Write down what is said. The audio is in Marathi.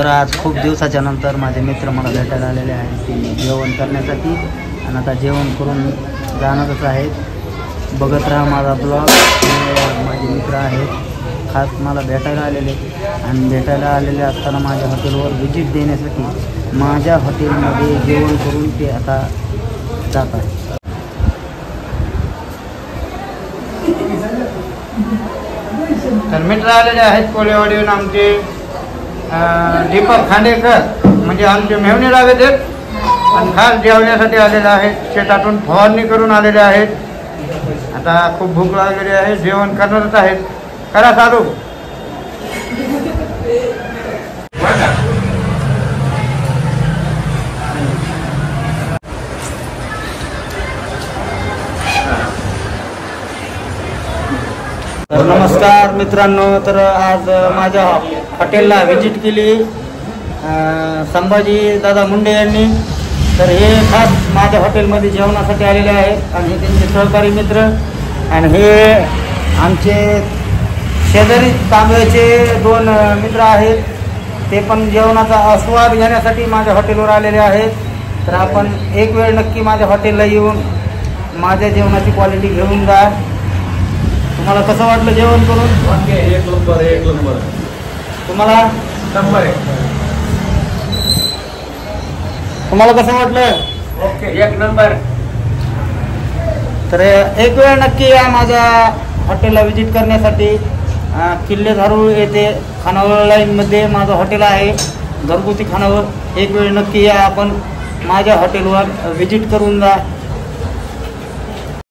तर आज खूप दिवसाच्या नंतर माझे मित्र मला भेटायला आलेले आहेत की जेवण करण्यासाठी, आणि आता जेवण करून जाणारच आहेत. बघत राहा माझा ब्लॉग. माझे मित्र आहेत खास मला भेटायला आलेले, आणि भेटायला आलेले असताना माझ्या हॉटेलवर व्हिजिट देण्यासाठी माझ्या हॉटेलमध्ये जेवण करून ते आता जात आहे. तर मित्र आलेले आहेत कोळेवाडीहून आमचे दीपक खांडेकर, म्हणजे आमचे मेहणे लागत आहेत, आणि खास जेवण्यासाठी आलेले आहेत. शेतातून फवारणी करून आलेले आहेत. आता खूप भूक लागलेली आहे, जेवण करणारच आहेत. करा चालू. तर नमस्कार मित्रांनो. तर आज माझ्या हॉटेलला व्हिजिट केली संभाजी दादा मुंडे यांनी. तर हे खास माझ्या हॉटेलमध्ये जेवणासाठी आलेले आहेत, आणि हे त्यांचे सहकारी मित्र, आणि हे आमचे शेजारी तांबव्याचे 2 मित्र आहेत. ते पण जेवणाचा आस्वाद घेण्यासाठी माझ्या हॉटेलवर आलेले आहेत. तर आपण एक वेळ नक्की माझ्या हॉटेलला येऊन माझ्या जेवणाची क्वालिटी घेऊन जा. तुम्हाला कसं वाटलं जेवण करून? एक नंबर. तुम्हाला तुम्हाला कसं वाटलं? ओके, एक नंबर. तर एक वेळ नक्की या माझ्या हॉटेलला व्हिजिट करण्यासाठी. किल्ले धारूळ येथे खानावळ लाईनमध्ये माझं हॉटेल आहे, घरगुती खानावळ. एक वेळ नक्की या, आपण माझ्या हॉटेलवर व्हिजिट करून जा.